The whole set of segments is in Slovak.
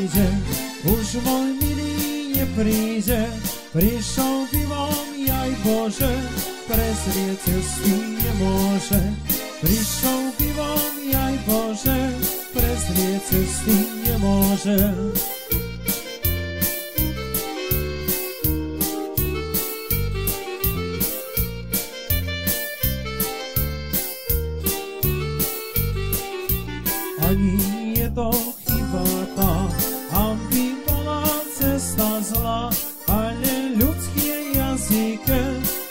príde, už môj milý nepríde. Prišiel by vám aj Bože, prezrieť cesty nemôže. Prišiel by vám aj Bože, prezrieť cesty nemôže. Ani je to chyba tá, aby bola cesta zlá, ale ľudské jazyke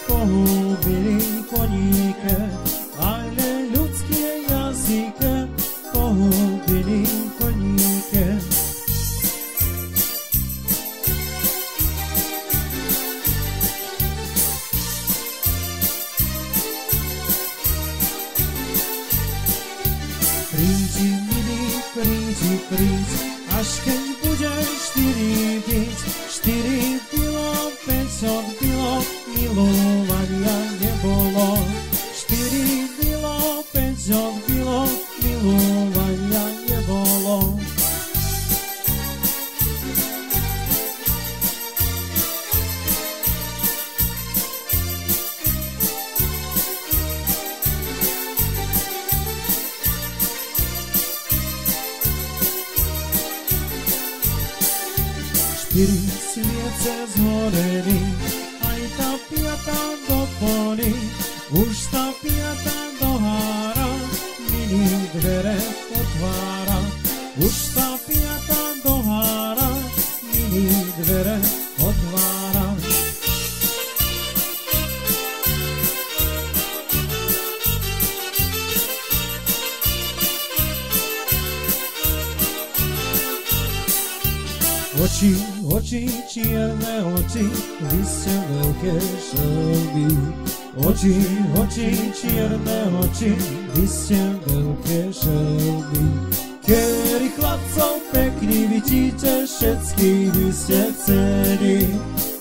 pohubili koníke, ale ľudské jazyke pohubili koníke. Prídi, milý, prídi, príď, až keď budeš 4 byť. 4 bylo, 5 odbylo, milovania nebolo. 4 bylo, 5 odbylo, milovania nebolo. Štyri sviece zhoreli, aj tá piata do poli, už tá piata dohára, milý dvere otvára. Už tá piata dohára, milý dvere otvára. Oči, oči, čierne oči, vy ste veľké šelmy. Oči, oči, čierne oči, vy ste veľké šelmy. Kedy chlapcov pekný vidíte, všetkých by ste chceli.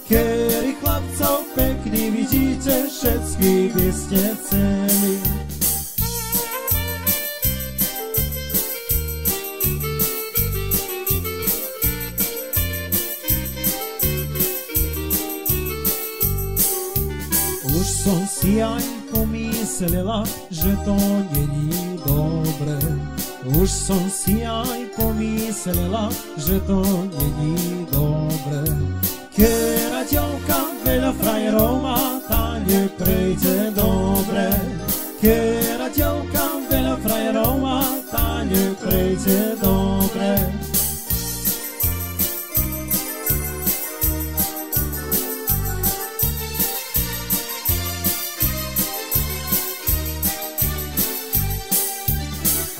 Kedy chlapcov pekný vidíte, všetkých by ste chceli. Už som si aj pomyslela, že to není dobre. Už som si aj pomyslela, že to není dobre. Keď ďalka veľa frajerov má, tá neprejde dobre. Keď ďalka veľa frajerov má, tá neprejde dobre.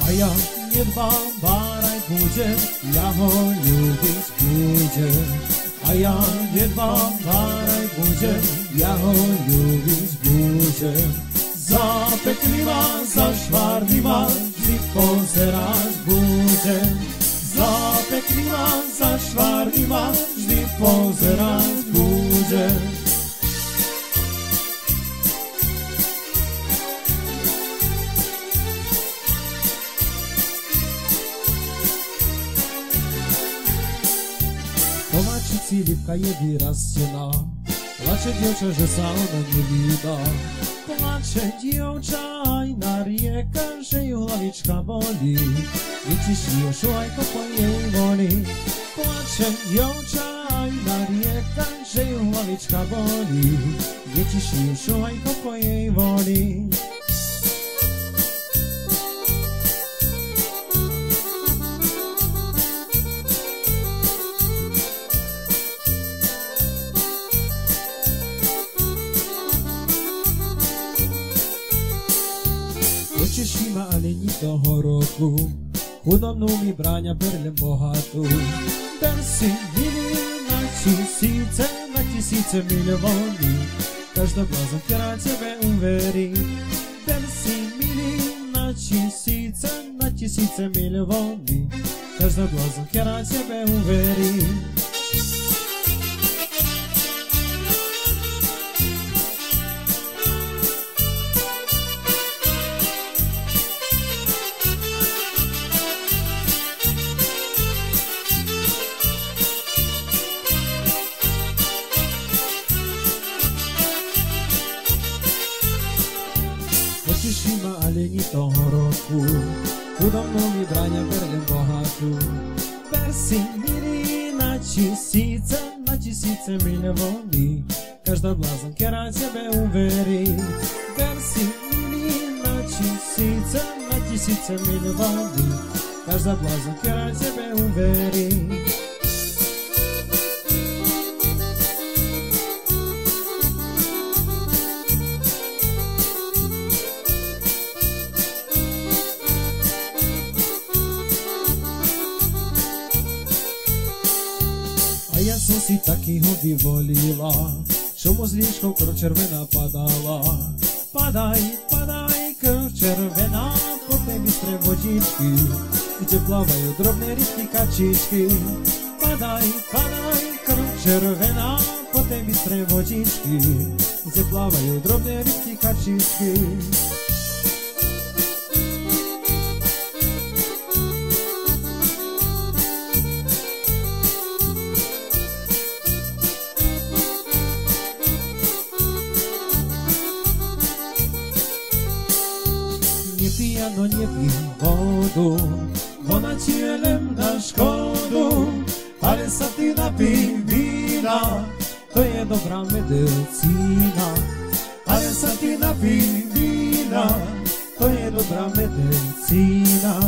A ja nedbám, báraj budem, ja ho ľúbiť budem. A ja nedbám, báraj budem, ja ho ľúbiť budem. Za pekný ma, za švárny ma, vždy pozerať budem. Za pekný ma, za švárny ma, vždy pozerať budem. Kovačici Lipka je vyrastená, plače dievča, že sa ona nevída. Plače dievča aj na rieka, že ju hlavička bolí. Vyčiší ju šuajko po jej voli. Plače dievča aj na rieka, že ju hlavička bolí. Vyčiší ju šuajko po jej voli. Teší ma, ale ni toho roku, chudobnú mi bráňa, berle bohatú. Ber si milý na tisíce milióny, každá blázon, ktorá tebe uverí. Ber si milý na tisíce milióny, každá blázon, ktorá tebe uverí. roku. Hudobnú mi bráňa beriem bohatú. Versi milí na tisíce milióny. Každá blázonka tebe uverí. Versi milí na tisíce milióny. Každá blázonka tebe uverí. Ja som si takýho vyvolila, čo mu z líčkou krv červená padala. Padaj, krv červená po tej bystre vodičky, kde plávajú drobné rybky kačičky. Padaj, krv červená po tej bystre vodičky, kde plávajú drobné rybky kačičky. No nepij vodu, ona ti je len na škodu, ale sa ty napij vína, to je dobrá medicína. Ale sa ty napij vína, to je dobrá medicína.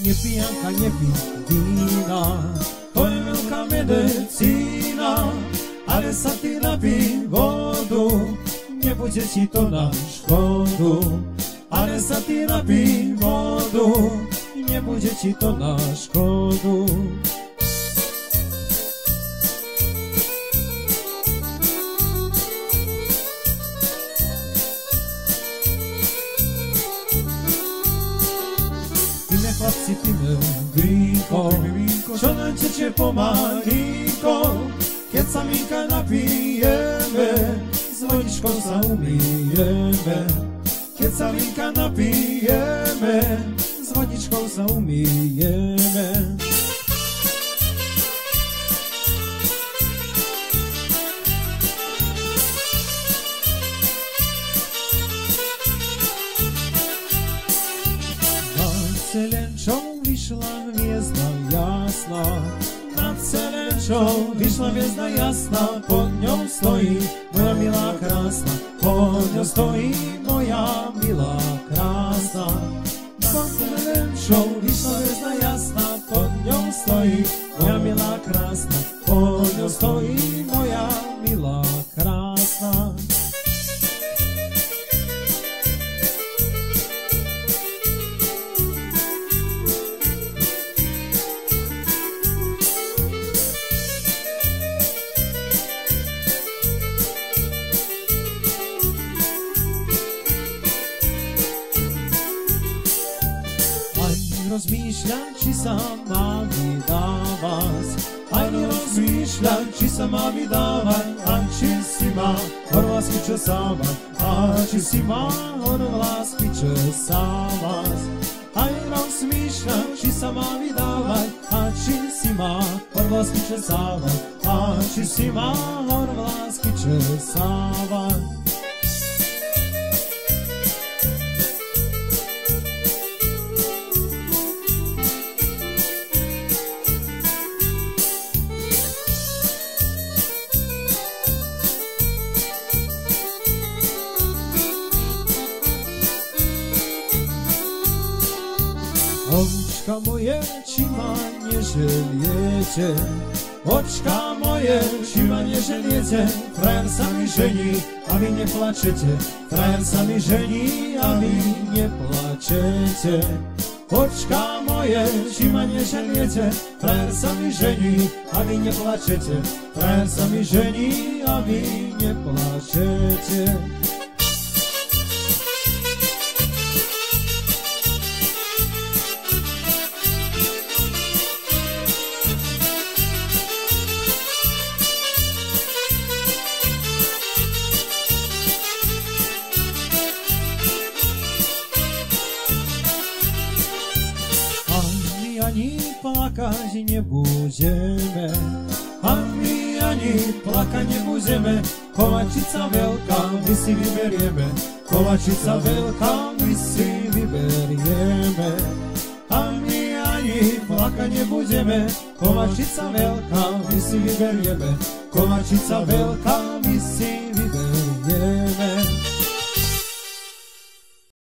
Nepijanka, nepij vína, to je veľká medicína, ale sa ty napij vodu, nebude ti to na škodu. Ale sa ty napij vodu, nebude ti to na škodu. Chlapci, pijme vínko, čo len teče pomalínko. Keď sa vínka napijeme, s vodičkou sa umyjeme. Keď sa vínka napijeme, s vodičkou sa umyjeme. Celenčou vyšla hviezda jasná, nad celenčou vyšla hviezda jasná, pod ňou stojí moja milá krásna, pod ňou stojí moja milá krásna. Nad celenčou vyšla hviezda jasná, pod ňou stojí moja milá krásna, pod ňou stojí moja milá krásna. Rozmýšľam, či sa má vydávať, ani rozmýšľam, či sa má vydávať, a či si má hor lásky česávať, a či si má hor lásky česávať. Ani rozmýšľam, či sa má vydávať, a či si má hor lásky česávať, a či si má hor lásky česávať. Oczka moje, či ma neželiete, očka moje, či ma neželiete, frajer sa mi žení a vy neplačete, frajer sa mi žení a vy neplačete. Očka moje, či ma neželiete, frajer sa mi žení a vy neplačete, frajer sa mi žení a vy neplačete. ani plakať nebudeme. A my ani plakať nebudeme, kovačica veľká, my si vyberieme. Kovačica veľká, my si vyberieme. A my ani plakať nebudeme, kovačica veľká, my si vyberieme. Kovačica veľká, my si vyberieme.